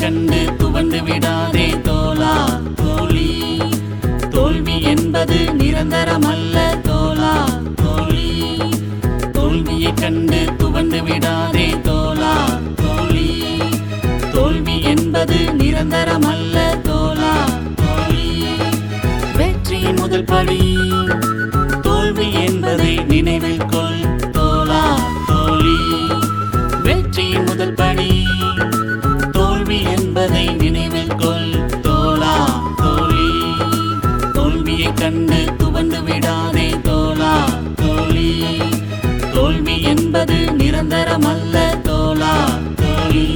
கண்டு துவண்டு விடாதே தோழா தோழி. தோல்வி என்பது நிரந்தரமல்ல தோழா தோழி. தோல்வியை கண்டு துவண்டு விடாதே தோழா தோழி. தோல்வி என்பது நிரந்தரமல்ல தோழா தோழி. வெற்றியின் முதல் படி தோல்வி என்பதை நினைவில் கொள் தோழா தோழி. வெற்றியின் முதல் படி தோல்வி என்பதை நினைவில் கொள் தோழா தோழி. தோல்வியை கண்டு துவண்டு விடாதே தோழா தோழி. தோல்வி என்பது நிரந்தரமல்ல தோழா தோழி.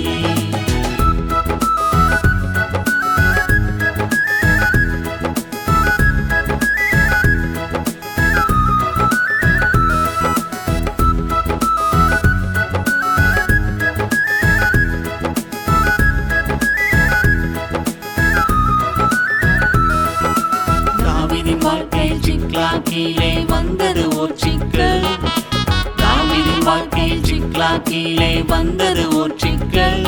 வாழ்க்கையில் சிக்கலாக்கிலே வந்தது ஓர் சிக்கல். தாவீதின் வாழ்க்கையில் சிக்கலாக்கிலே வந்தது ஓர் சிக்கல்.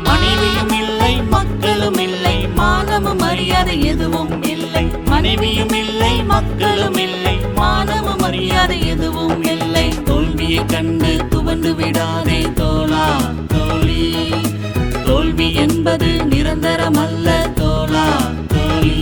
மனைவியும் இல்லை, மக்களும் இல்லை, மானமும் மரியாதை எதுவும் இல்லை. மனைவியும் இல்லை, மக்களும் இல்லை, மானமும் மரியாதை எதுவும் இல்லை. தோல்வியை கண்டு துவண்டு விடாதே தோழா தோழி. தோல்வி என்பது நிரந்தரமல்ல தோழா தோழி.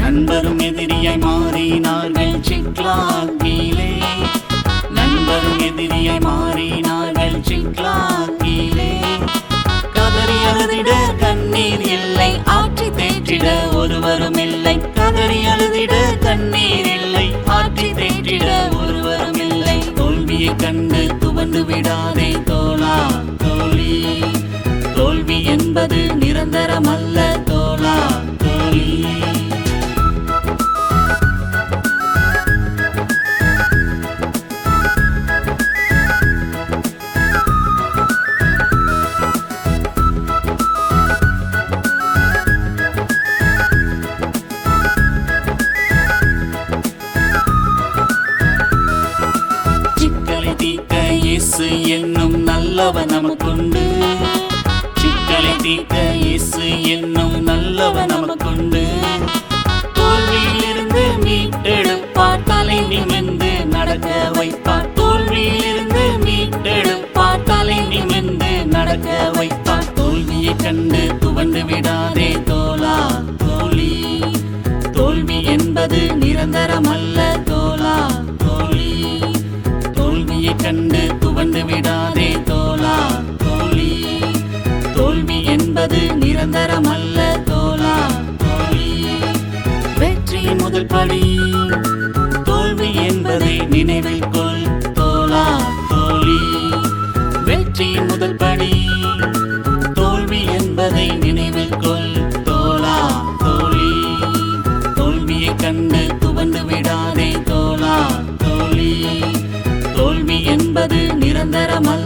நண்பரும் எதிரியாய் மாறினார்கள் சிக்லாக்கிலே. நண்பரும் எதிரியாய் மாறினார்கள் சிக்லாக்கிலே. கதறி அழுதிட கண்ணீர் இல்லை, ஆற்றி தேற்றிட ஒருவரும் இல்லை. கதறி அழுதிட கண்ணீர் இல்லை, ஆற்றி தேற்றிட ஒருவரும் இல்லை. தோல்வியை கண்டு துவண்டு விடாதே தோழா தோழி. தோல்வி என்பது நிரந்தரமல்ல தோழா தோழி. இயேசு என்னும் நல்லவன் நமக்குண்டு. சிக்கலை தீர்க்க இயேசு என்னும் நல்லவன் நமக்குண்டு. தோல்வியிலிருந்து மீட்டெடுப்பார், தலை நிமிர்ந்து நடக்க வைப்பார். தோல்வியிலிருந்து மீட்டெடுப்பார், தலை நிமிர்ந்து நடக்க வைப்பார். தோல்வியை கண்டு துவண்டு விடாதே தோழா தோழி. தோல்வி என்பது நிரந்தரமல்ல தோழா தோழி. தோல்வியை கண்டு துவண்டு விடாதே தோழா தோழி. தோல்வி என்பது நிரந்தரமல்ல தோழா தோழி. வெற்றியின் முதல் படி தோல்வி என்பதை நினைவில் கொள் தோழா தோழி. வெற்றியின் முதல் படி தோல்வி என்பதை நினைவில் கொள் தோழா தோழி. தோல்வியை கண்டு துவண்டு விடாதே தோழா தோழி. தோல்வி என்பது நிரந்தரமல்ல